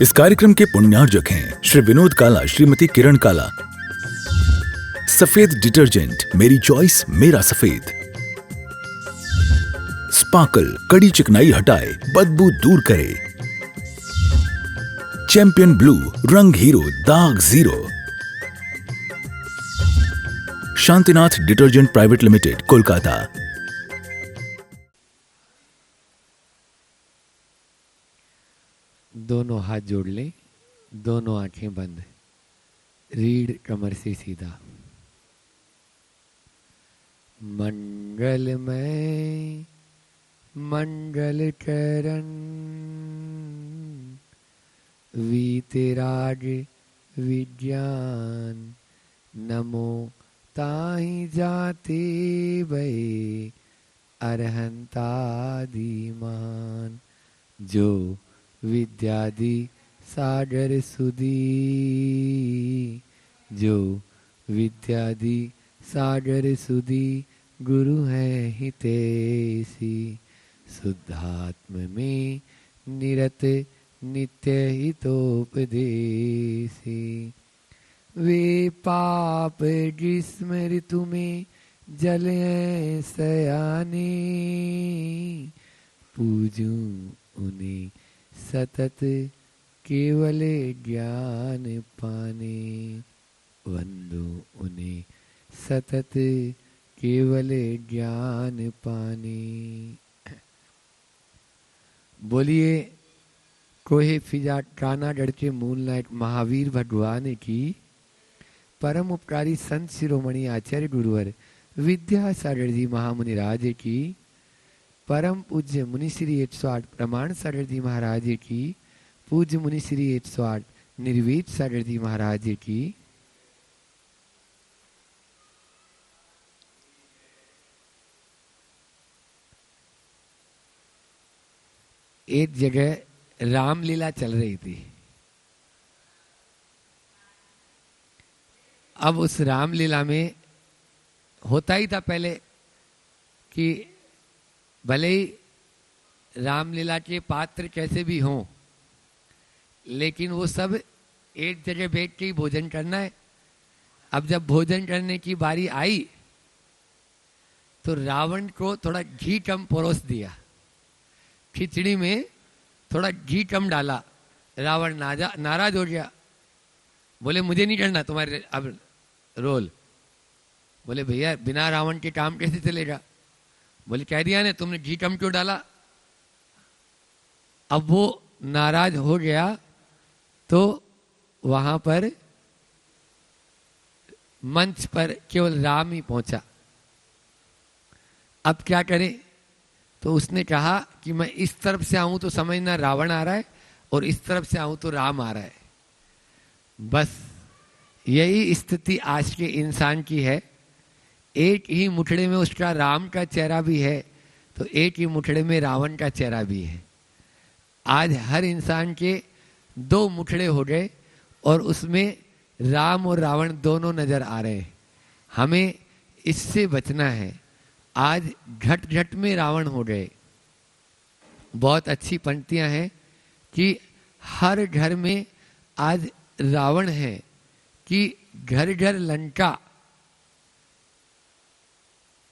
इस कार्यक्रम के पुण्यार्जक हैं श्री विनोद काला, श्रीमती किरण काला। सफेद डिटर्जेंट, मेरी चॉइस मेरा सफेद। स्पार्कल, कड़ी चिकनाई हटाए, बदबू दूर करे। चैंपियन ब्लू, रंग हीरो, दाग zero. Shantinath detergent private limited, Kolkata. दोनों हाथ जोड़ लें, दोनों आंखें बंद, रीढ़ कमर से सीधा। मंगलमय मंगल चरण, वीतराग विज्ञान, नमो ताहि जाते भये अरहंतादिमान। जो विद्यादि सागर सुधी, जो विद्यादि सागर सुधी, गुरु है हितैषी। शुद्धात्म में निरत नित्य हितोपदेशी। वे पाप ग्रीष्म ऋतु में जले सयाने, पूजूं उन्हें सतत केवल ज्ञान पाने। वंदो उन्हें सतत केवल ज्ञान पाने। बोलिए कोहे फिजा काना डरके मूनलाइट महावीर भगवान की। परम उपकारी संत शिरोमणि आचार्य गुरुवर विद्यासागर जी महामुनि राज की। परम पूज्य मुनि श्री 108 प्रमाण सागर जी महाराज की। पूज्य मुनि श्री 108 निर्वेद सागर जी महाराज की। एक जगह रामलीला चल रही थी। अब उस रामलीला में होता ही था पहले कि भले ही रामलीला के पात्र कैसे भी हों, लेकिन वो सब एक जगह बैठ के ही भोजन करना है। अब जब भोजन करने की बारी आई तो रावण को थोड़ा घी कम परोस दिया। खिचड़ी में थोड़ा घी कम डाला। रावण नाराज हो गया। बोले मुझे नहीं करना तुम्हारे अब रोल। बोले भैया बिना रावण के काम कैसे चलेगा। बोले कह दिया ने तुमने घी कम क्यों डाला। अब वो नाराज हो गया तो वहां पर मंच पर केवल राम ही पहुंचा। अब क्या करें, तो उसने कहा कि मैं इस तरफ से आऊं तो समझना रावण आ रहा है और इस तरफ से आऊं तो राम आ रहा है। बस यही स्थिति आज के इंसान की है। एक ही मुठड़े में उसका राम का चेहरा भी है तो एक ही मुठड़े में रावण का चेहरा भी है। आज हर इंसान के दो मुठड़े हो गए और उसमें राम और रावण दोनों नजर आ रहे हैं। हमें इससे बचना है। आज घट घट में रावण हो गए। बहुत अच्छी पंक्तियां हैं कि हर घर में आज रावण है कि घर घर लंका।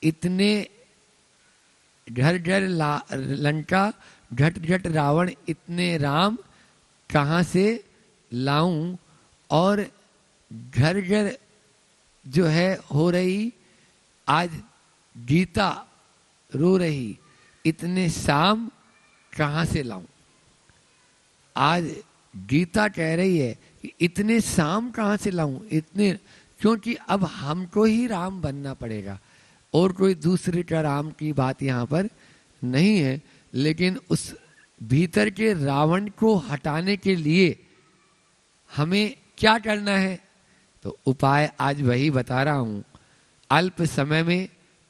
इतने घर घर लंका, घट घट रावण, इतने राम कहाँ से लाऊं। और घर घर जो है हो रही आज गीता रो रही, इतने शाम कहाँ से लाऊं। आज गीता कह रही है कि इतने शाम कहाँ से लाऊं, इतने, क्योंकि अब हमको ही राम बनना पड़ेगा और कोई दूसरे का राम की बात यहाँ पर नहीं है। लेकिन उस भीतर के रावण को हटाने के लिए हमें क्या करना है, तो उपाय आज वही बता रहा हूं। अल्प समय में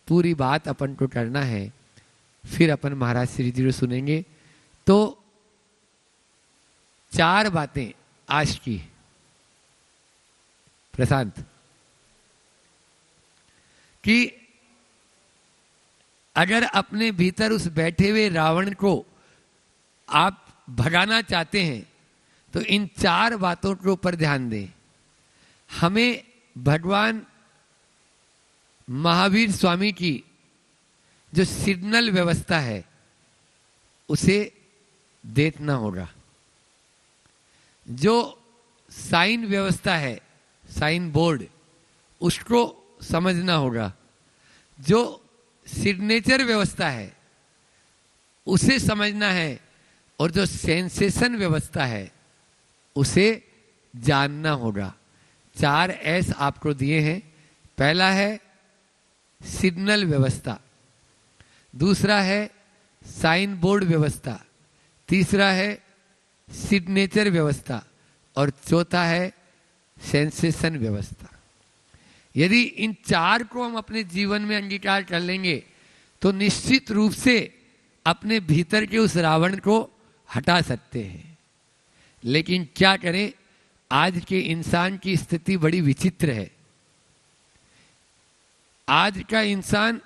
पूरी बात अपन को करना है। फिर अपन महाराज श्री जी को सुनेंगे। तो 4 बातें आज की। प्रशांत कि अगर अपने भीतर उस बैठे हुए रावण को आप भगाना चाहते हैं तो इन 4 बातों के ऊपर ध्यान दें। हमें भगवान महावीर स्वामी की जो सिग्नल व्यवस्था है उसे देखना होगा। जो साइन व्यवस्था है, साइन बोर्ड, उसको समझना होगा। जो सिग्नेचर व्यवस्था है उसे समझना है, और जो सेंसेशन व्यवस्था है उसे जानना होगा। 4 एस आपको दिए हैं। पहला है सिग्नल व्यवस्था, दूसरा है साइन बोर्ड व्यवस्था, तीसरा है सिग्नेचर व्यवस्था, और चौथा है सेंसेशन व्यवस्था। यदि इन 4 को हम अपने जीवन में अंगीकार कर लेंगे तो निश्चित रूप से अपने भीतर के उस रावण को हटा सकते हैं। लेकिन क्या करें, आज के इंसान की स्थिति बड़ी विचित्र है। आज का इंसान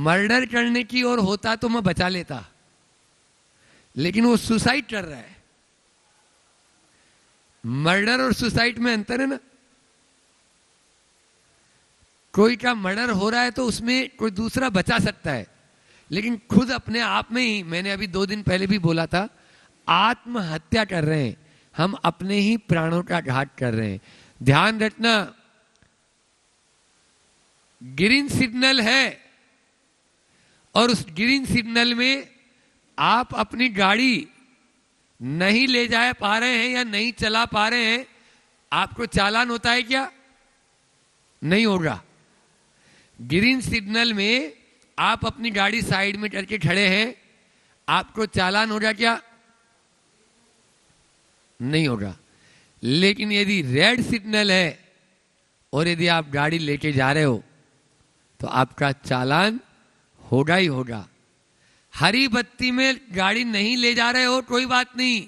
मर्डर करने की ओर होता तो मैं बचा लेता, लेकिन वो सुसाइड कर रहा है। मर्डर और सुसाइड में अंतर है ना। कोई का मर्डर हो रहा है तो उसमें कोई दूसरा बचा सकता है, लेकिन खुद अपने आप में ही, मैंने अभी 2 दिन पहले भी बोला था, आत्महत्या कर रहे हैं। हम अपने ही प्राणों का घात कर रहे हैं। ध्यान रखना, ग्रीन सिग्नल है और उस ग्रीन सिग्नल में आप अपनी गाड़ी नहीं ले जा पा रहे हैं या नहीं चला पा रहे हैं, आपको चालान होता है क्या? नहीं होगा। ग्रीन सिग्नल में आप अपनी गाड़ी साइड में करके खड़े हैं, आपको चालान होगा क्या? नहीं होगा। लेकिन यदि रेड सिग्नल है और यदि आप गाड़ी लेके जा रहे हो तो आपका चालान होगा ही होगा। हरी बत्ती में गाड़ी नहीं ले जा रहे हो कोई बात नहीं,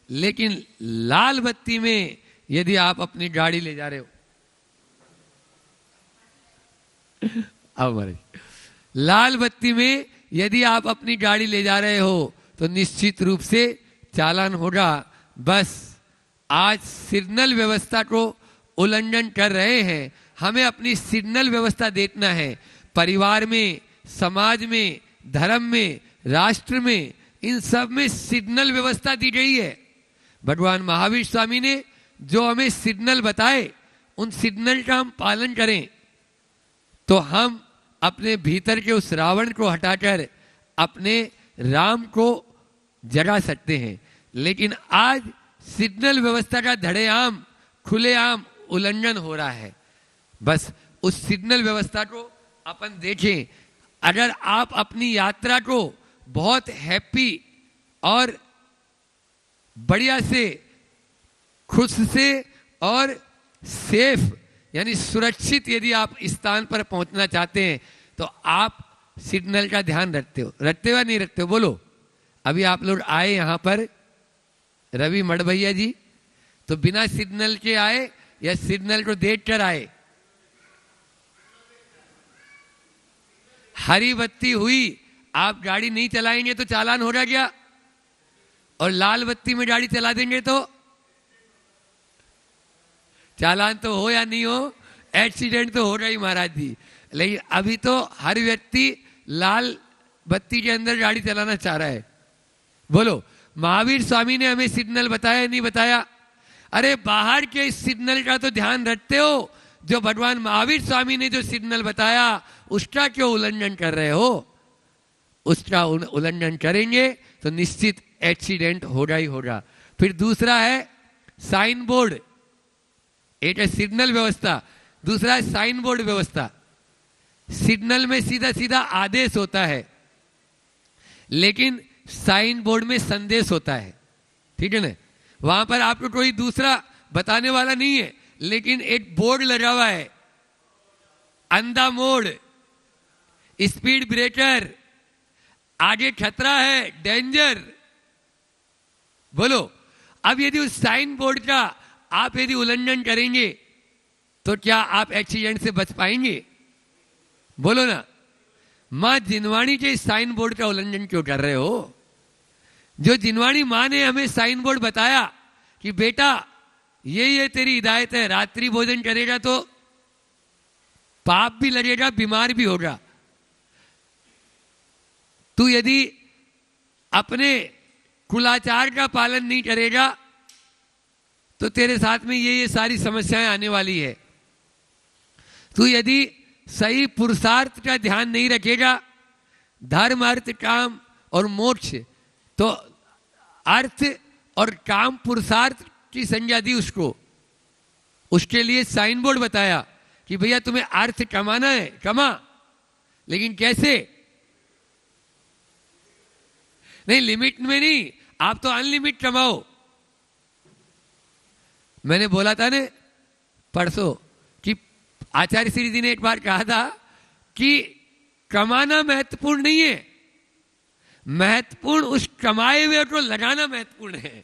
लेकिन लाल बत्ती में यदि आप अपनी गाड़ी ले जा रहे हो, अब हमारे लाल बत्ती में यदि आप अपनी गाड़ी ले जा रहे हो तो निश्चित रूप से चालान होगा। बस आज सिग्नल व्यवस्था को उल्लंघन कर रहे हैं। हमें अपनी सिग्नल व्यवस्था देखना है। परिवार में, समाज में, धर्म में, राष्ट्र में, इन सब में सिग्नल व्यवस्था दी गई है। भगवान महावीर स्वामी ने जो हमें सिग्नल बताए, उन सिग्नल का हम पालन करें तो हम अपने भीतर के उस रावण को हटाकर अपने राम को जगा सकते हैं। लेकिन आज सिग्नल व्यवस्था का धड़ेआम, खुलेआम उल्लंघन हो रहा है। बस उस सिग्नल व्यवस्था को अपन देखें। अगर आप अपनी यात्रा को बहुत हैप्पी और बढ़िया से, खुश से और सेफ यानी सुरक्षित यदि आप स्थान पर पहुंचना चाहते हैं तो आप सिग्नल का ध्यान रखते हो या नहीं रखते हो? बोलो। अभी आप लोग आए यहां पर, रवि मड़ भैया जी, तो बिना सिग्नल के आए या सिग्नल को देख कर आए? हरी बत्ती हुई, आप गाड़ी नहीं चलाएंगे तो चालान होगा क्या? और लाल बत्ती में गाड़ी चला देंगे तो चालान तो हो या नहीं हो, एक्सीडेंट तो होगा ही महाराज जी। लेकिन अभी तो हर व्यक्ति लाल बत्ती के अंदर गाड़ी चलाना चाह रहा है। बोलो, महावीर स्वामी ने हमें सिग्नल बताया नहीं बताया? अरे बाहर के इस सिग्नल का तो ध्यान रखते हो, जो भगवान महावीर स्वामी ने जो सिग्नल बताया उसका क्यों उल्लंघन कर रहे हो? उसका उल्लंघन करेंगे तो निश्चित एक्सीडेंट होगा ही होगा। फिर दूसरा है साइन बोर्ड। एक है सिग्नल व्यवस्था, दूसरा है साइन बोर्ड व्यवस्था। सिग्नल में सीधा सीधा आदेश होता है, लेकिन साइन बोर्ड में संदेश होता है। ठीक है ना? वहां पर आपको कोई दूसरा बताने वाला नहीं है, लेकिन एक बोर्ड लगा हुआ है, अंधा मोड़, स्पीड ब्रेकर, आगे खतरा है, डेंजर। बोलो, अब यदि उस साइन बोर्ड का आप यदि उल्लंघन करेंगे तो क्या आप एक्सीडेंट से बच पाएंगे? बोलो ना। मां जिनवाणी के साइन बोर्ड का उल्लंघन क्यों कर रहे हो? जो जिनवाणी माँ ने हमें साइन बोर्ड बताया कि बेटा ये तेरी हिदायत है, रात्रि भोजन करेगा तो पाप भी लगेगा, बीमार भी होगा। तू यदि अपने कुलाचार का पालन नहीं करेगा तो तेरे साथ में ये सारी समस्याएं आने वाली है। तू यदि सही पुरुषार्थ का ध्यान नहीं रखेगा, धर्म अर्थ काम और मोक्ष, तो अर्थ और काम पुरुषार्थ की संज्ञा दी उसको। उसके लिए साइन बोर्ड बताया कि भैया तुम्हें अर्थ कमाना है, कमा, लेकिन कैसे? नहीं, लिमिट में नहीं, आप तो अनलिमिट कमाओ। मैंने बोला था ने परसों कि आचार्य श्री जी ने एक बार कहा था कि कमाना महत्वपूर्ण नहीं है, महत्वपूर्ण उस कमाए हुए को लगाना महत्वपूर्ण है।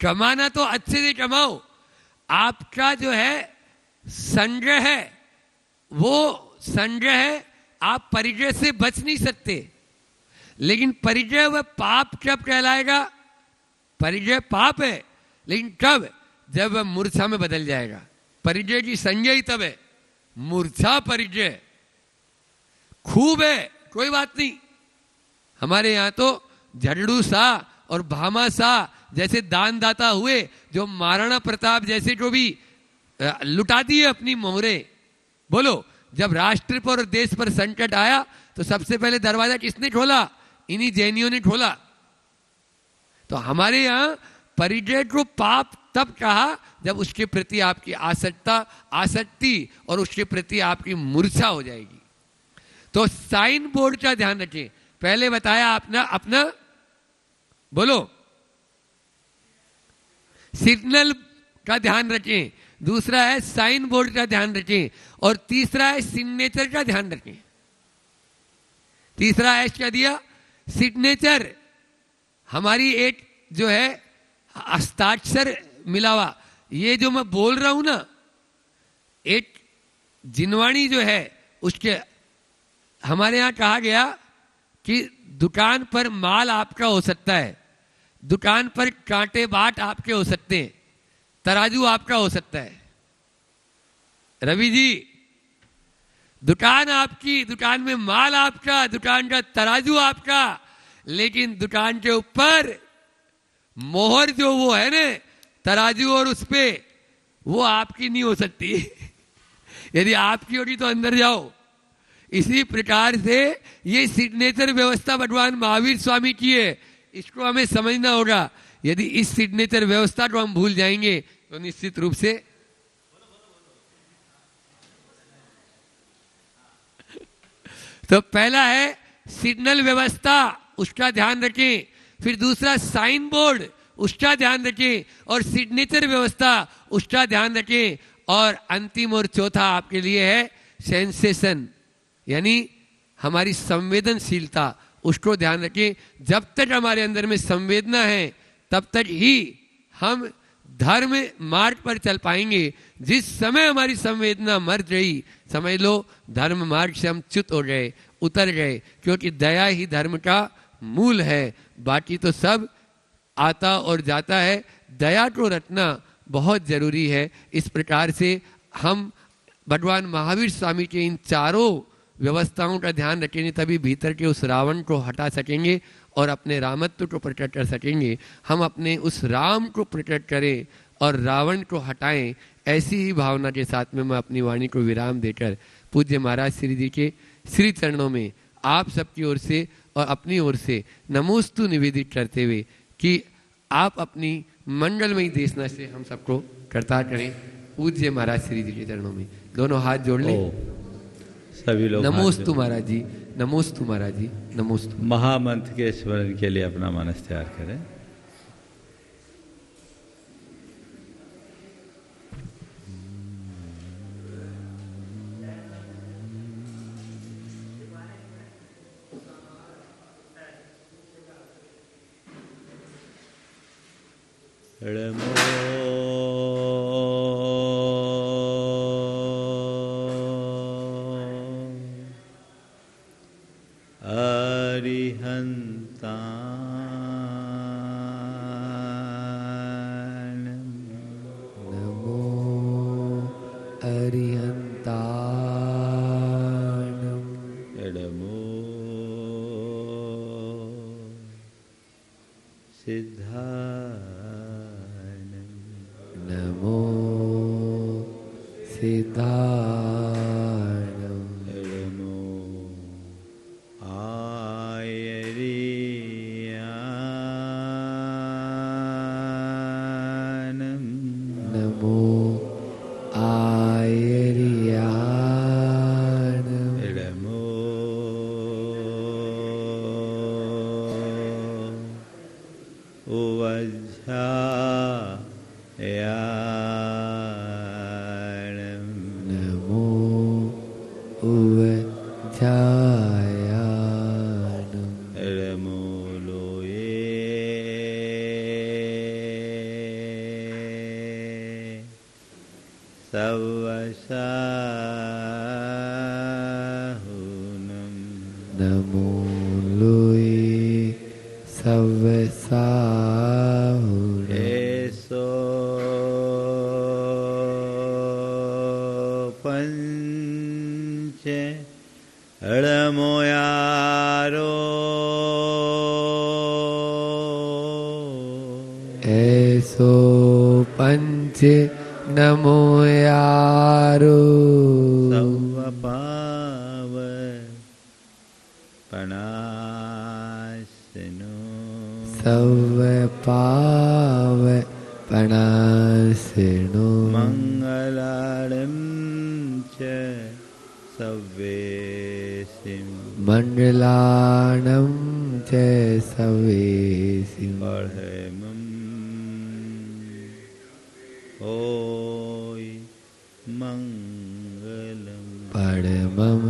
कमाना तो अच्छे से कमाओ, आपका जो है संग्रह है, वो संग्रह है, आप परिग्रह से बच नहीं सकते। लेकिन परिग्रह वह पाप कब कहलाएगा? परिग्रह पाप है, लेकिन कब? जब वह मूर्छा में बदल जाएगा। परिग्रह की संज्ञा ही तब है, मूर्छा परिग्रह। खूब है, कोई बात नहीं। हमारे यहां तो झरड़ू सा और भामा सा जैसे दानदाता हुए, जो महाराणा प्रताप जैसे को भी लुटा दिए अपनी मोहरे। बोलो, जब राष्ट्र पर और देश पर संकट आया तो सबसे पहले दरवाजा किसने खोला? इन्हीं जैनियों ने खोला। तो हमारे यहां परिग्रह को पाप तब कहा जब उसके प्रति आपकी आसक्ति और उसके प्रति आपकी मूर्छा हो जाएगी। तो साइन बोर्ड का ध्यान रखें। पहले बताया अपना बोलो, सिग्नल का ध्यान रखें, दूसरा है साइन बोर्ड का ध्यान रखें, और तीसरा है सिग्नेचर का ध्यान रखें। तीसरा है क्या दिया? सिग्नेचर। हमारी एक जो है हस्ताक्षर मिलावा, ये जो मैं बोल रहा हूं ना, एक जिनवाणी जो है उसके, हमारे यहां कहा गया कि दुकान पर माल आपका हो सकता है, दुकान पर कांटे बाट आपके हो सकते हैं, तराजू आपका हो सकता है। रवि जी, दुकान आपकी, दुकान में माल आपका, दुकान का तराजू आपका, लेकिन दुकान के ऊपर मोहर जो वो है ना तराजू और उस पे, वो आपकी नहीं हो सकती। यदि आपकी होगी तो अंदर जाओ। इसी प्रकार से ये सिग्नेचर व्यवस्था भगवान महावीर स्वामी की है, इसको हमें समझना होगा। यदि इस सिग्नेचर व्यवस्था को हम भूल जाएंगे तो निश्चित रूप से तो पहला है सिग्नल व्यवस्था, उसका ध्यान रखें। फिर दूसरा साइन बोर्ड, उसका ध्यान रखें, और सिग्नेचर व्यवस्था, उसका ध्यान रखें। और अंतिम और चौथा आपके लिए है सेंसेशन, यानी हमारी संवेदनशीलता, उसको ध्यान रखें। जब तक हमारे अंदर में संवेदना है तब तक ही हम धर्म मार्ग पर चल पाएंगे। जिस समय हमारी संवेदना मर गई, समझ लो धर्म मार्ग से हम च्युत हो गए, उतर गए, क्योंकि दया ही धर्म का मूल है। बाकी तो सब आता और जाता है। दया को रखना बहुत जरूरी है। इस प्रकार से हम भगवान महावीर स्वामी के इन चारों व्यवस्थाओं का ध्यान रखेंगे, तभी भीतर के उस रावण को हटा सकेंगे और अपने रामत्व को प्रकट कर सकेंगे। हम अपने उस राम को प्रकट करें और रावण को हटाएं। ऐसी ही भावना के साथ में मैं अपनी वाणी को विराम देकर पूज्य महाराज श्री जी के श्री चरणों में आप सबकी ओर से और अपनी ओर से नमोस्तु निवेदित करते हुए कि आप अपनी मंगलमयी देशना से हम सबको करता करें। पूज्य महाराज श्री जी के चरणों में दोनों हाथ जोड़ लें। सभी लोग नमोस्तु महाराज जी, नमोस्तु महाराज जी, नमोस्तु। महामंत्र के स्मरण के लिए अपना मनस तैयार करें। अरिहंता सिद्धारणम् नमो आयरियानम् नमो आयर्याणम् नमो उवज्झायानम् नमो उवज्झायाणम् नमो लोये सवसाहुनम् नमो लोये सवसाहुनम् एसो पंच अड़मोयारो ऐसो पंच नमो यारो सवपाव पणासनो सव पाव पणासिनो मंगलाड़ं च सव्वेसिं मंडलाणं च सवेसिं पढ़मम् होय मंगलम् परमं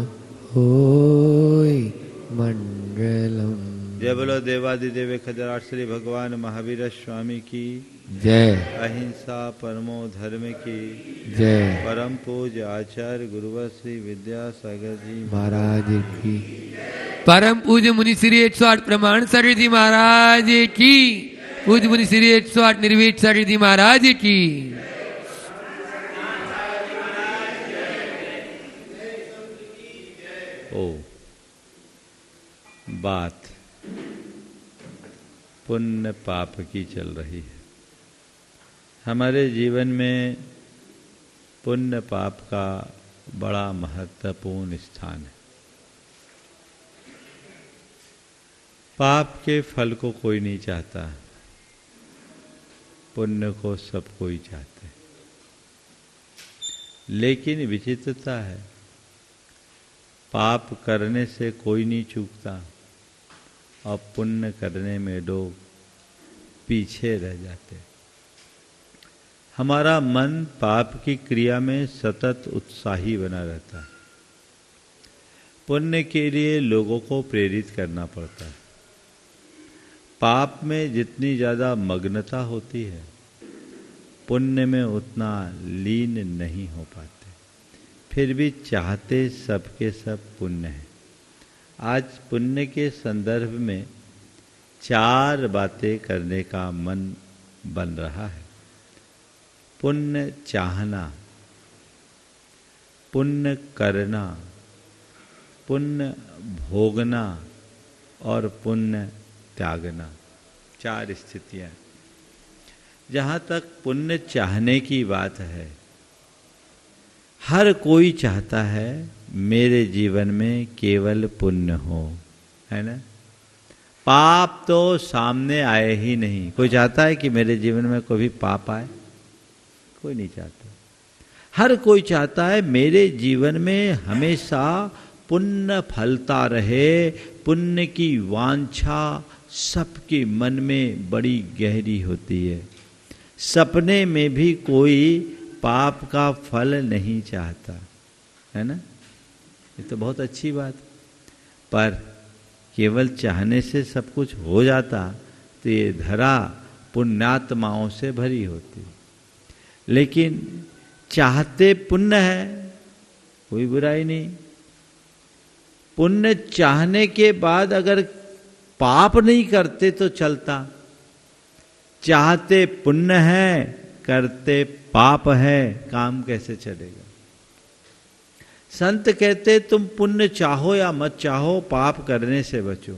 होय मंगलम्। जय बोलो देवादिदेव खजराट श्री भगवान महावीर स्वामी की जय अहिंसा परमो धर्म की जय परम पूज्य आचार्य गुरुवर श्री विद्यासागर जी महाराज की परम पूज्य मुनि श्री 108 प्रमाण सागर जी महाराज की पूज्य मुनि श्री 108 निर्वेद सागर जी महाराज की ओ बात पुण्य पाप की चल रही है। हमारे जीवन में पुण्य पाप का बड़ा महत्वपूर्ण स्थान है। पाप के फल को कोई नहीं चाहता, पुण्य को सब कोई चाहते हैं। लेकिन विचित्रता है, पाप करने से कोई नहीं चूकता और पुण्य करने में लोग पीछे रह जाते। हमारा मन पाप की क्रिया में सतत उत्साही बना रहता है। पुण्य के लिए लोगों को प्रेरित करना पड़ता है। पाप में जितनी ज़्यादा मग्नता होती है, पुण्य में उतना लीन नहीं हो पाते। फिर भी चाहते सबके सब पुण्य है। आज पुण्य के संदर्भ में 4 बातें करने का मन बन रहा है। पुण्य चाहना, पुण्य करना, पुण्य भोगना और पुण्य त्यागना। 4 स्थितियां। जहाँ तक पुण्य चाहने की बात है, हर कोई चाहता है मेरे जीवन में केवल पुण्य हो, है ना। पाप तो सामने आए ही नहीं। कोई चाहता है कि मेरे जीवन में कोई भी पाप आए? कोई नहीं चाहता। हर कोई चाहता है मेरे जीवन में हमेशा पुण्य फलता रहे। पुण्य की वांछा सबके मन में बड़ी गहरी होती है। सपने में भी कोई पाप का फल नहीं चाहता, है ना। ये तो बहुत अच्छी बात। पर केवल चाहने से सब कुछ हो जाता तो ये धरा पुण्यात्माओं से भरी होती। लेकिन चाहते पुण्य है, कोई बुराई नहीं। पुण्य चाहने के बाद अगर पाप नहीं करते तो चलता। चाहते पुण्य है, करते पाप है, काम कैसे चलेगा। संत कहते तुम पुण्य चाहो या मत चाहो, पाप करने से बचो।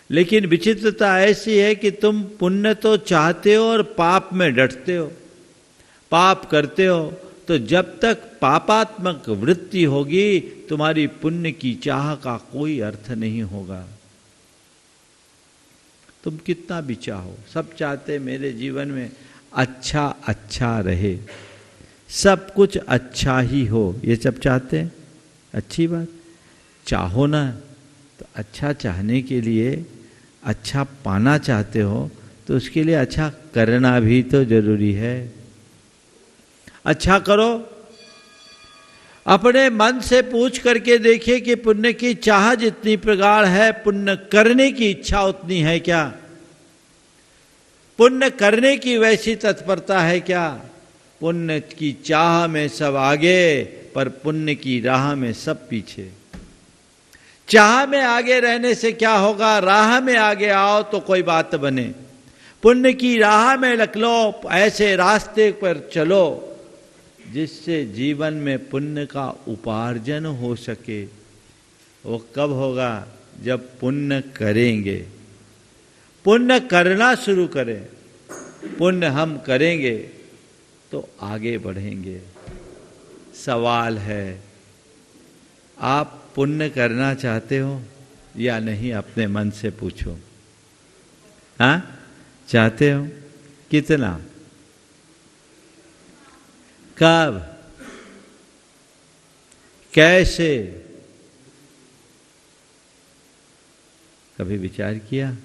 लेकिन विचित्रता ऐसी है कि तुम पुण्य तो चाहते हो और पाप में डटते हो। पाप करते हो तो जब तक पापात्मक वृत्ति होगी तुम्हारी पुण्य की चाह का कोई अर्थ नहीं होगा। तुम कितना भी चाहो, सब चाहते मेरे जीवन में अच्छा अच्छा रहे, सब कुछ अच्छा ही हो, ये सब चाहते हैं। अच्छी बात, चाहो ना, तो अच्छा चाहने के लिए, अच्छा पाना चाहते हो तो उसके लिए अच्छा करना भी तो जरूरी है। अच्छा करो, अपने मन से पूछ करके देखिए कि पुण्य की चाह जितनी प्रगाढ़ है, पुण्य करने की इच्छा उतनी है क्या? पुण्य करने की वैसी तत्परता है क्या? पुण्य की चाह में सब आगे, पर पुण्य की राह में सब पीछे। चाह में आगे रहने से क्या होगा? राह में आगे आओ तो कोई बात बने। पुण्य की राह में लग लो, ऐसे रास्ते पर चलो जिससे जीवन में पुण्य का उपार्जन हो सके। वो कब होगा? जब पुण्य करेंगे, पुण्य करना शुरू करें। पुण्य हम करेंगे तो आगे बढ़ेंगे। सवाल है, आप पुण्य करना चाहते हो या नहीं? अपने मन से पूछो। हाँ, चाहते हो? कितना? कब? कैसे? कभी विचार किया?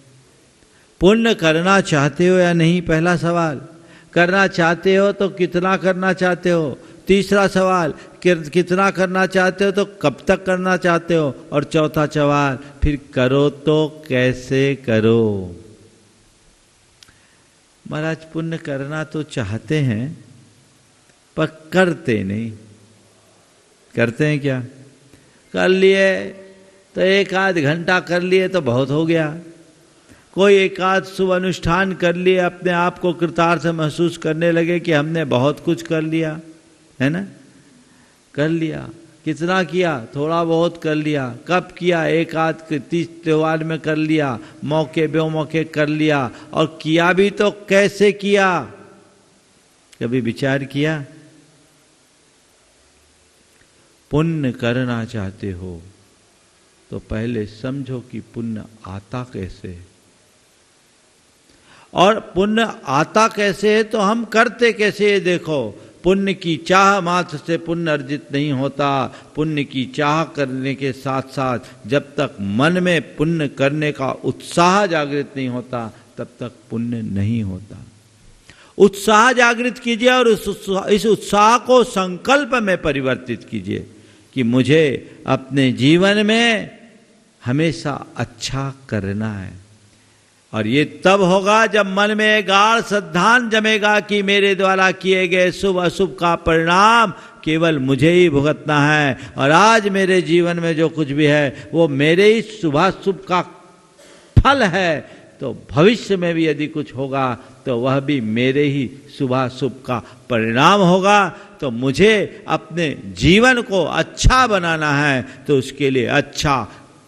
पुण्य करना चाहते हो या नहीं? पहला सवाल। करना चाहते हो तो कितना करना चाहते हो? तीसरा सवाल, कितना करना चाहते हो तो कब तक करना चाहते हो? और चौथा सवाल, फिर करो तो कैसे करो? महाराज, पुण्य करना तो चाहते हैं पर करते नहीं। करते हैं क्या? कर लिए तो एक आध घंटा कर लिए तो बहुत हो गया। कोई एक आध शुभ अनुष्ठान कर लिए, अपने आप को कृतार्थ महसूस करने लगे कि हमने बहुत कुछ कर लिया, है ना? कर लिया। कितना किया? थोड़ा बहुत कर लिया। कब किया? एक आध तीज त्योहार में कर लिया, मौके बेमौके कर लिया। और किया भी तो कैसे किया? कभी विचार किया? पुण्य करना चाहते हो तो पहले समझो कि पुण्य आता कैसे है, और पुण्य आता कैसे है तो हम करते कैसे है। देखो, पुण्य की चाह मात्र से पुण्य अर्जित नहीं होता। पुण्य की चाह करने के साथ साथ जब तक मन में पुण्य करने का उत्साह जागृत नहीं होता तब तक पुण्य नहीं होता। उत्साह जागृत कीजिए और इस उत्साह को संकल्प में परिवर्तित कीजिए कि मुझे अपने जीवन में हमेशा अच्छा करना है। और ये तब होगा जब मन में गाढ़ श्रद्धान जमेगा कि मेरे द्वारा किए गए शुभ अशुभ का परिणाम केवल मुझे ही भुगतना है, और आज मेरे जीवन में जो कुछ भी है वो मेरे ही शुभाशुभ का फल है। तो भविष्य में भी यदि कुछ होगा तो वह भी मेरे ही शुभाशुभ का परिणाम होगा। तो मुझे अपने जीवन को अच्छा बनाना है तो उसके लिए अच्छा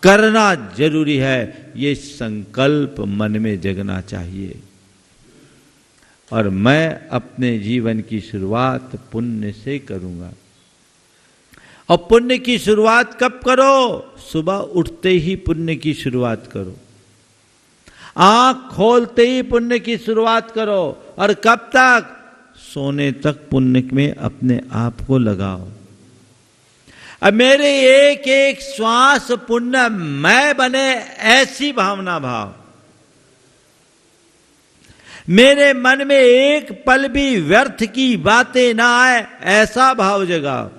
करना जरूरी है। ये संकल्प मन में जगना चाहिए। और मैं अपने जीवन की शुरुआत पुण्य से करूंगा। और पुण्य की शुरुआत कब करो? सुबह उठते ही पुण्य की शुरुआत करो। आंख खोलते ही पुण्य की शुरुआत करो। और कब तक? सोने तक पुण्य में अपने आप को लगाओ। अब मेरे एक एक श्वास पुण्य मैं बने, ऐसी भावना भाव। मेरे मन में एक पल भी व्यर्थ की बातें ना आए, ऐसा भाव जगाओ।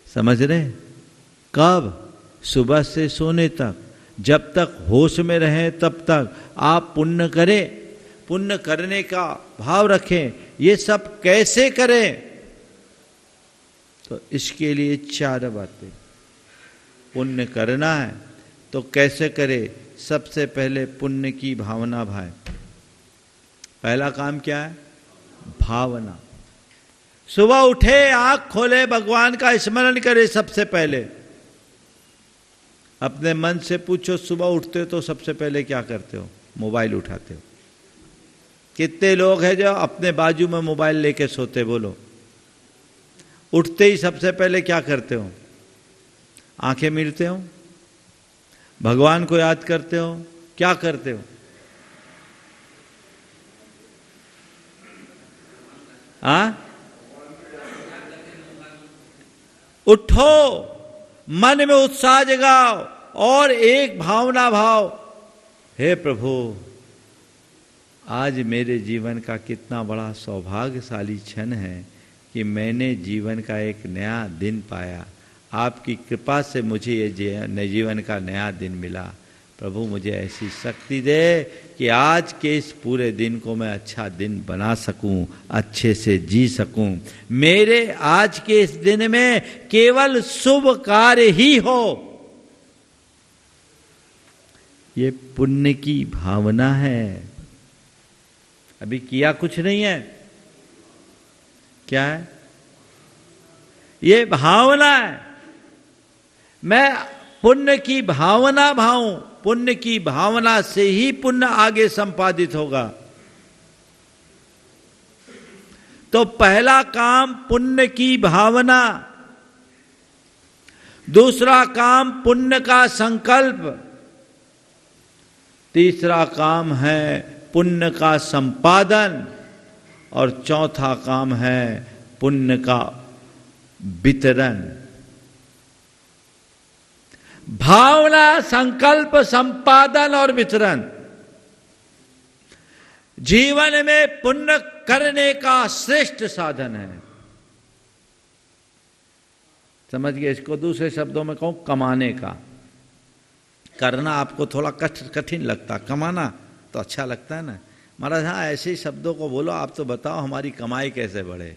समझ रहे? कब? सुबह से सोने तक, जब तक होश में रहें तब तक आप पुण्य करें, पुण्य करने का भाव रखें। ये सब कैसे करें? तो इसके लिए चार बातें। पुण्य करना है तो कैसे करें? सबसे पहले पुण्य की भावना भाए। पहला काम क्या है? भावना। सुबह उठे, आंख खोले, भगवान का स्मरण करे। सबसे पहले अपने मन से पूछो, सुबह उठते हो तो सबसे पहले क्या करते हो? मोबाइल उठाते हो। कितने लोग हैं जो अपने बाजू में मोबाइल लेके सोते? बोलो, उठते ही सबसे पहले क्या करते हो? आंखें मीटते हो, भगवान को याद करते हो, क्या करते हो? उठो, मन में उत्साह जगाओ और एक भावना भाव, हे प्रभु, आज मेरे जीवन का कितना बड़ा सौभाग्यशाली क्षण है कि मैंने जीवन का एक नया दिन पाया। आपकी कृपा से मुझे ये जीवन का नया दिन मिला। प्रभु मुझे ऐसी शक्ति दे कि आज के इस पूरे दिन को मैं अच्छा दिन बना सकूं, अच्छे से जी सकूं। मेरे आज के इस दिन में केवल शुभ कार्य ही हो। ये पुण्य की भावना है। अभी किया कुछ नहीं है, क्या है? ये भावना है। मैं पुण्य की भावना भाऊं, पुण्य की भावना से ही पुण्य आगे संपादित होगा। तो पहला काम पुण्य की भावना, दूसरा काम पुण्य का संकल्प, तीसरा काम है पुण्य का संपादन और चौथा काम है पुण्य का वितरण। भावना, संकल्प, संपादन और वितरण जीवन में पुण्य करने का श्रेष्ठ साधन है। समझ गए? इसको दूसरे शब्दों में कहूं, कमाने का। करना आपको थोड़ा कठिन लगता, कमाना तो अच्छा लगता है ना। महाराज हाँ, ऐसे शब्दों को बोलो, आप तो बताओ हमारी कमाई कैसे बढ़े,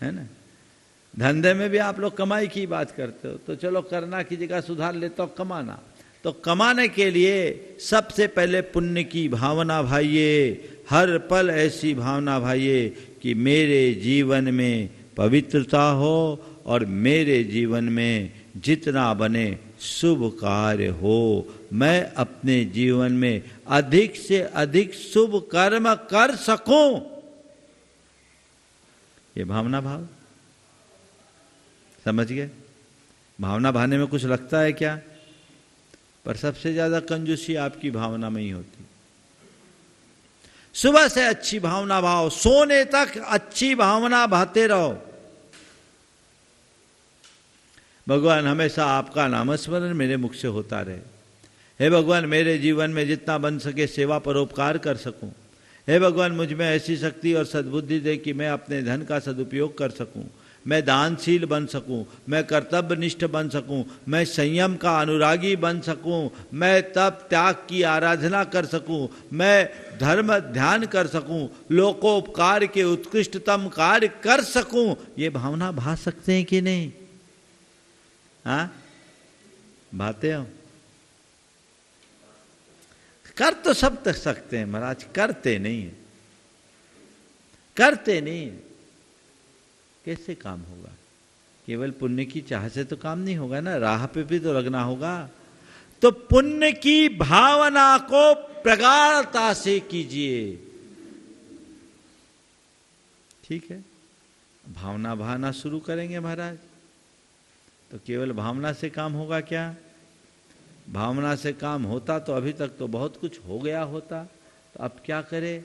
है ना। धंधे में भी आप लोग कमाई की बात करते हो, तो चलो करना की जगह सुधार लेते हो कमाना। तो कमाने के लिए सबसे पहले पुण्य की भावना भाइये, हर पल ऐसी भावना भाइये कि मेरे जीवन में पवित्रता हो और मेरे जीवन में जितना बने शुभ कार्य हो। मैं अपने जीवन में अधिक से अधिक शुभ कर्म कर सकूं। ये भावना भाव, समझ गए? भावना भाने में कुछ लगता है क्या? पर सबसे ज्यादा कंजूसी आपकी भावना में ही होती। सुबह से अच्छी भावना भाव, सोने तक अच्छी भावना भाते रहो। भगवान हमेशा आपका नामस्मरण मेरे मुख से होता रहे। हे भगवान, मेरे जीवन में जितना बन सके सेवा परोपकार कर सकूं। हे भगवान, मुझ में ऐसी शक्ति और सद्बुद्धि दे कि मैं अपने धन का सदुपयोग कर सकूं, मैं दानशील बन सकूं, मैं कर्तव्यनिष्ठ बन सकूं, मैं संयम का अनुरागी बन सकूं, मैं तप त्याग की आराधना कर सकूं, मैं धर्म ध्यान कर सकूं, लोकोपकार के उत्कृष्टतम कार्य कर सकूं। ये भावना भा सकते हैं कि नहीं? हाँ, भाते हो? कर तो सब तक सकते हैं महाराज, करते नहीं है, करते नहीं है। कैसे काम होगा? केवल पुण्य की चाह से तो काम नहीं होगा ना, राह पे भी तो लगना होगा। तो पुण्य की भावना को प्रगाढ़ता से कीजिए। ठीक है, भावना भाना शुरू करेंगे महाराज, तो केवल भावना से काम होगा क्या? भावना से काम होता तो अभी तक तो बहुत कुछ हो गया होता। तो अब क्या करें?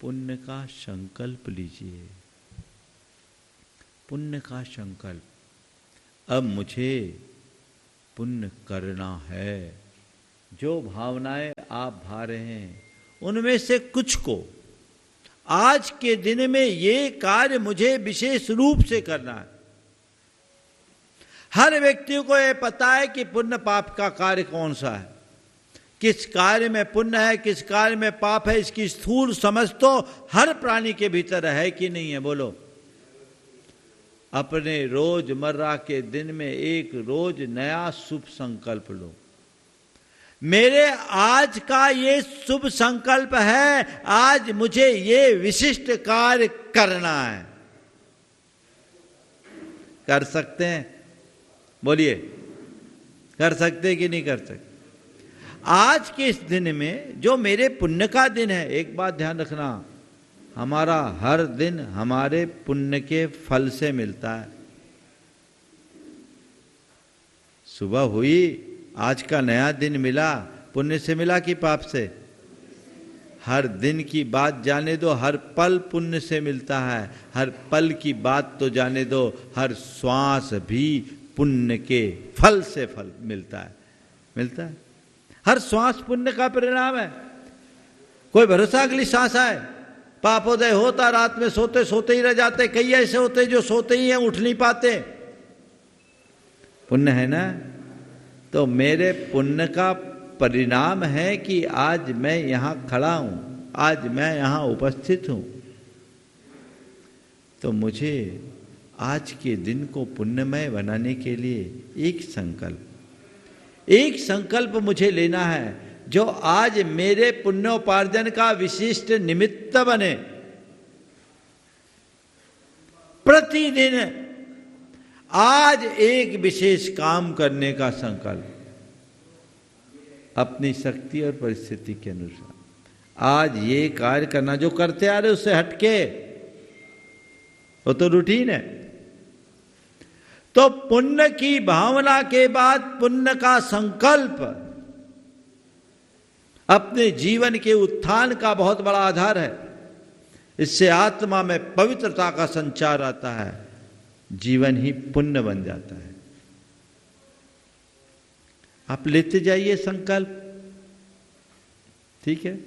पुण्य का संकल्प लीजिए, पुण्य का संकल्प। अब मुझे पुण्य करना है। जो भावनाएं आप भा रहे हैं उनमें से कुछ को आज के दिन में ये कार्य मुझे विशेष रूप से करना है। हर व्यक्ति को यह पता है कि पुण्य पाप का कार्य कौन सा है, किस कार्य में पुण्य है, किस कार्य में पाप है। इसकी स्थूल समझ तो हर प्राणी के भीतर है कि नहीं है? बोलो। अपने रोजमर्रा के दिन में एक रोज नया शुभ संकल्प लो। मेरे आज का ये शुभ संकल्प है, आज मुझे ये विशिष्ट कार्य करना है। कर सकते हैं? बोलिए, कर सकते कि नहीं कर सकते? आज के इस दिन में जो मेरे पुण्य का दिन है, एक बात ध्यान रखना, हमारा हर दिन हमारे पुण्य के फल से मिलता है। सुबह हुई, आज का नया दिन मिला, पुण्य से मिला कि पाप से? हर दिन की बात जाने दो, हर पल पुण्य से मिलता है। हर पल की बात तो जाने दो, हर श्वास भी पुण्य के फल से फल मिलता है। हर श्वास पुण्य का परिणाम है। कोई भरोसा अगली सांस आए, पापोदय होता, रात में सोते सोते ही रह जाते। कई ऐसे होते जो सोते ही हैं, उठ नहीं पाते। पुण्य है ना? तो मेरे पुण्य का परिणाम है कि आज मैं यहां खड़ा हूं, आज मैं यहां उपस्थित हूं। तो मुझे आज के दिन को पुण्यमय बनाने के लिए एक संकल्प मुझे लेना है, जो आज मेरे पुण्योपार्जन का विशिष्ट निमित्त बने। प्रतिदिन आज एक विशेष काम करने का संकल्प, अपनी शक्ति और परिस्थिति के अनुसार। आज ये कार्य करना, जो करते आ रहे उससे हटके, वो तो रूटीन है। तो पुण्य की भावना के बाद पुण्य का संकल्प अपने जीवन के उत्थान का बहुत बड़ा आधार है। इससे आत्मा में पवित्रता का संचार आता है, जीवन ही पुण्य बन जाता है। आप लेते जाइए संकल्प, ठीक है?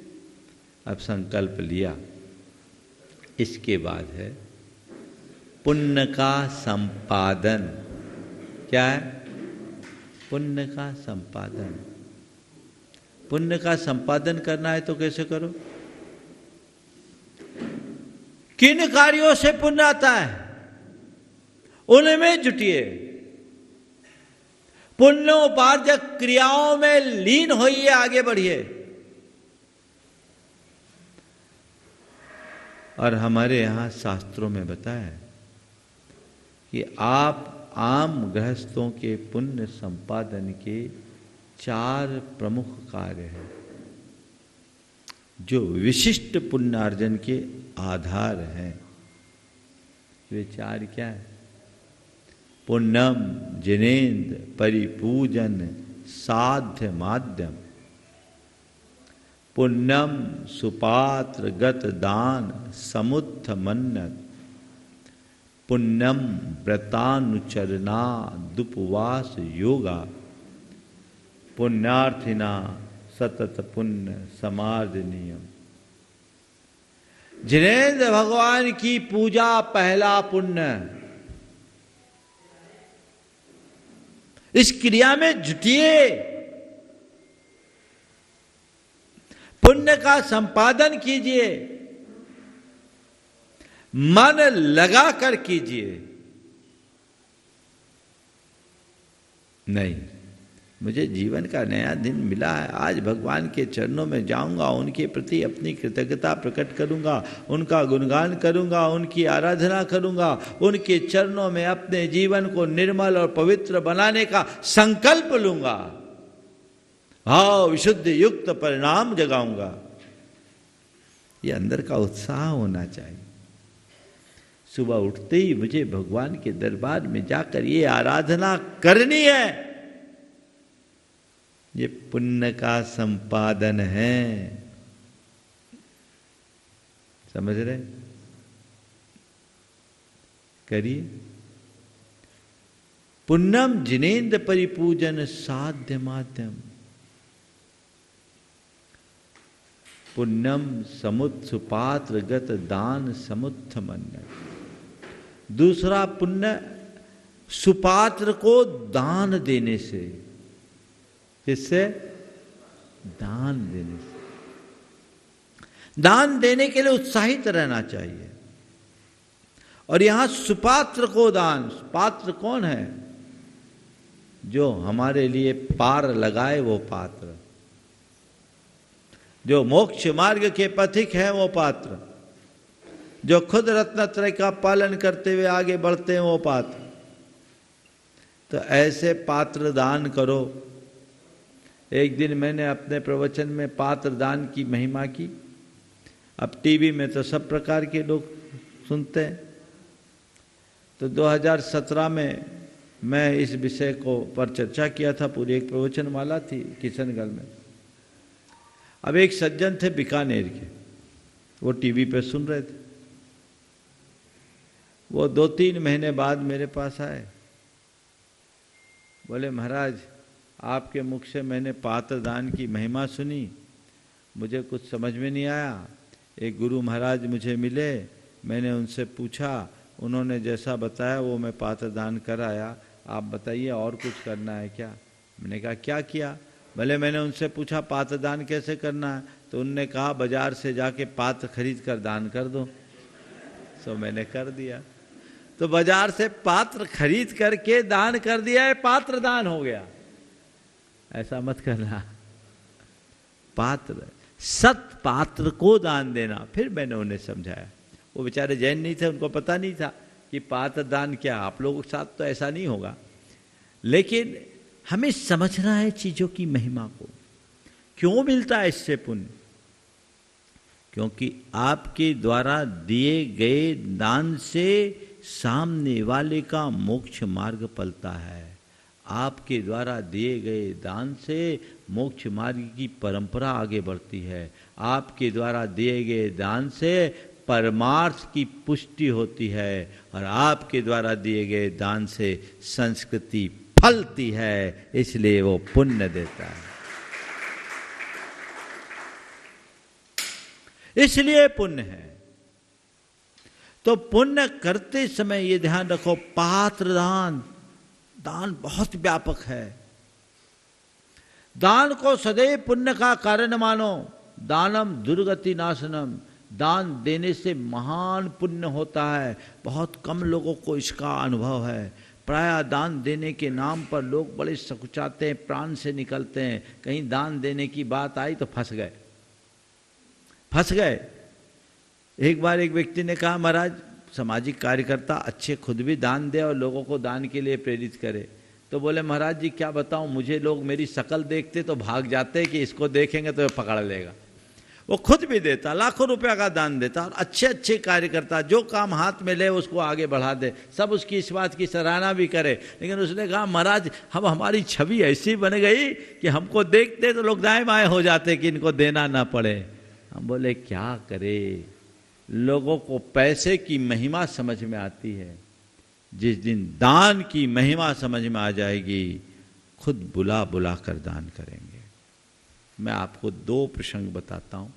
अब संकल्प लिया, इसके बाद है पुण्य का संपादन। क्या है? पुण्य का संपादन। पुण्य का संपादन करना है तो कैसे करो? किन कार्यों से पुण्य आता है उनमें जुटिए, पुण्योपार्जक क्रियाओं में लीन होइए, आगे बढ़िए। और हमारे यहां शास्त्रों में बताया है कि आप आम गृहस्थों के पुण्य संपादन के 4 प्रमुख कार्य हैं, जो विशिष्ट पुण्यार्जन के आधार हैं। वे 4 क्या है? पुण्यम जिनेन्द्र परिपूजन साध्य माध्यम, पुण्यम सुपात्र गत दान समुत्थ मन्नत, पुण्यम व्रतानुचरना दुपवास योगा, पुण्यार्थिना सतत पुण्य समार्जनीयम। जिनेन्द्र भगवान की पूजा पहला पुण्य। इस क्रिया में जुटिए, पुण्य का संपादन कीजिए, मन लगा कर कीजिए। नहीं, मुझे जीवन का नया दिन मिला है, आज भगवान के चरणों में जाऊंगा, उनके प्रति अपनी कृतज्ञता प्रकट करूंगा, उनका गुणगान करूंगा, उनकी आराधना करूंगा, उनके चरणों में अपने जीवन को निर्मल और पवित्र बनाने का संकल्प लूंगा, भाव विशुद्ध युक्त परिणाम जगाऊंगा। ये अंदर का उत्साह होना चाहिए। सुबह उठते ही मुझे भगवान के दरबार में जाकर ये आराधना करनी है। ये पुण्य का संपादन है। समझ रहे? करिए। पुण्यम जिनेन्द्र परिपूजन साध्य माध्यम, पुण्यम समुत्थ सुपात्र गत दान समुत्थ मन्नत। दूसरा पुण्य सुपात्र को दान देने से। किससे? दान देने से। दान देने के लिए उत्साहित रहना चाहिए। और यहां सुपात्र को दान, पात्र कौन है? जो हमारे लिए पार लगाए वो पात्र, जो मोक्ष मार्ग के पथिक हैं वो पात्र, जो खुद रत्नत्रय का पालन करते हुए आगे बढ़ते हैं वो पात्र। तो ऐसे पात्र दान करो एक दिन मैंने अपने प्रवचन में पात्र दान की महिमा की। अब टीवी में तो सब प्रकार के लोग सुनते हैं, तो 2017 में मैं इस विषय को पर चर्चा किया था, पूरी एक प्रवचन माला थी किशनगढ़ में। अब एक सज्जन थे बीकानेर के, वो टीवी पे सुन रहे थे। वो 2-3 महीने बाद मेरे पास आए, बोले महाराज आपके मुख से मैंने पात्र दान की महिमा सुनी, मुझे कुछ समझ में नहीं आया। एक गुरु महाराज मुझे मिले, मैंने उनसे पूछा, उन्होंने जैसा बताया वो मैं पात्र दान कर आया, आप बताइए और कुछ करना है क्या? मैंने कहा क्या किया? भले मैंने उनसे पूछा पात्र दान कैसे करना है, तो उनने कहा बाजार से जाके पात्र खरीद कर दान कर दो। सो मैंने कर दिया, तो बाजार से पात्र खरीद करके दान कर दिया है, पात्र दान हो गया। ऐसा मत करना, पात्र सत पात्र को दान देना। फिर मैंने उन्हें समझाया, वो बेचारे जैन नहीं थे, उनको पता नहीं था कि पात्र दान क्या। आप लोगों के साथ तो ऐसा नहीं होगा, लेकिन हमें समझना है चीजों की महिमा को। क्यों मिलता है इससे पुण्य? क्योंकि आपके द्वारा दिए गए दान से सामने वाले का मोक्ष मार्ग पलता है। आपके द्वारा दिए गए दान से मोक्ष मार्ग की परंपरा आगे बढ़ती है। आपके द्वारा दिए गए दान से परमार्थ की पुष्टि होती है, और आपके द्वारा दिए गए दान से संस्कृति फलती है, इसलिए वो पुण्य देता है। इसलिए पुण्य है। तो पुण्य करते समय ये ध्यान रखो, पात्र दान, दान बहुत व्यापक है। दान को सदैव पुण्य का कारण मानो। दानम दुर्गति नाशनम, दान देने से महान पुण्य होता है। बहुत कम लोगों को इसका अनुभव है। प्रायः दान देने के नाम पर लोग बड़े सकुचाते हैं, प्राण से निकलते हैं। कहीं दान देने की बात आई तो फंस गए। एक बार एक व्यक्ति ने कहा, महाराज सामाजिक कार्यकर्ता अच्छे खुद भी दान दे और लोगों को दान के लिए प्रेरित करे। तो बोले महाराज जी क्या बताऊं, मुझे लोग मेरी शक्ल देखते तो भाग जाते कि इसको देखेंगे तो पकड़ लेगा। वो खुद भी देता, लाखों रुपया का दान देता, और अच्छे अच्छे कार्यकर्ता जो काम हाथ में ले उसको आगे बढ़ा दे, सब उसकी इस बात की सराहना भी करे। लेकिन उसने कहा महाराज हम हमारी छवि ऐसी बन गई कि हमको देखते तो लोग दाएं बाएं हो जाते कि इनको देना ना पड़े। हम बोले क्या करे, लोगों को पैसे की महिमा समझ में आती है। जिस दिन दान की महिमा समझ में आ जाएगी, खुद बुला बुला कर दान करेंगे। मैं आपको 2 प्रसंग बताता हूं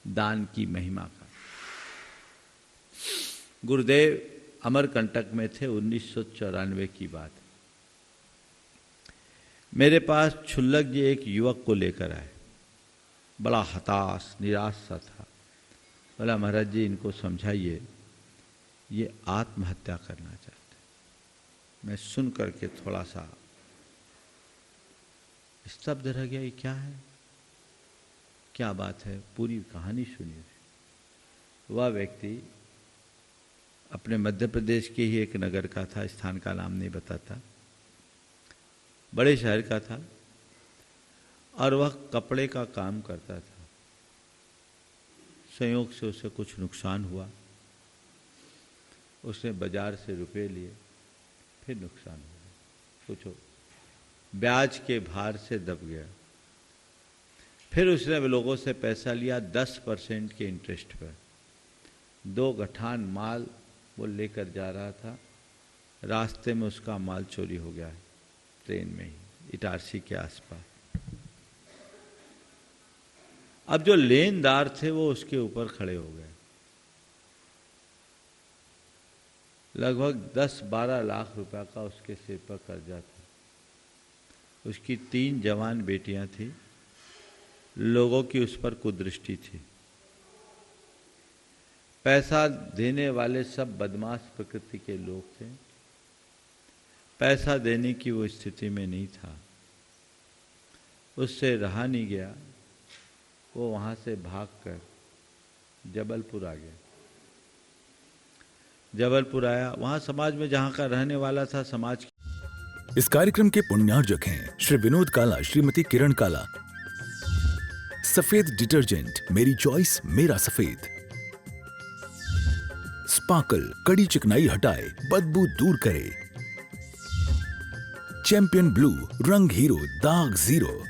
दान की महिमा का। गुरुदेव अमरकंटक में थे, 1994 की बात। मेरे पास छुल्लक जी एक युवक को लेकर आए, बड़ा हताश निराश सा था। बोला महाराज जी इनको समझाइए, ये आत्महत्या करना चाहते। मैं सुन करके थोड़ा सा स्तब्ध रह गया, ये क्या है, क्या बात है, पूरी कहानी सुनिए। वह व्यक्ति अपने मध्य प्रदेश के ही एक नगर का था, स्थान का नाम नहीं बताता, बड़े शहर का था, और वह कपड़े का काम करता था। संयोग से उसे कुछ नुकसान हुआ, उसने बाजार से रुपए लिए, फिर नुकसान हो गया, सोचो ब्याज के भार से दब गया। फिर उसने लोगों से पैसा लिया 10% के इंटरेस्ट पर। 2 गठान माल वो लेकर जा रहा था, रास्ते में उसका माल चोरी हो गया है, ट्रेन में ही, इटारसी के आसपास। अब जो लेनदार थे वो उसके ऊपर खड़े हो गए। लगभग 10-12 लाख रुपया का उसके सिर पर कर्जा था। उसकी 3 जवान बेटियां थी। लोगों की उस पर कुदृष्टि थी। पैसा देने वाले सब बदमाश प्रकृति के लोग थे। पैसा देने की वो स्थिति में नहीं था। उससे रहा नहीं गया, वो वहां से भागकर जबलपुर आ गया। जबलपुर आया, वहां समाज में जहां का रहने वाला था, समाज इस कार्यक्रम के पुण्यार्जक हैं श्री विनोद काला, श्रीमती किरण काला। सफेद डिटर्जेंट, मेरी चॉइस मेरा सफेद। स्पार्कल, कड़ी चिकनाई हटाए, बदबू दूर करे। चैंपियन ब्लू, रंग हीरो, दाग zero.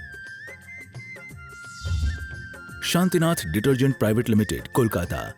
Shantinath detergent private limited, Kolkata.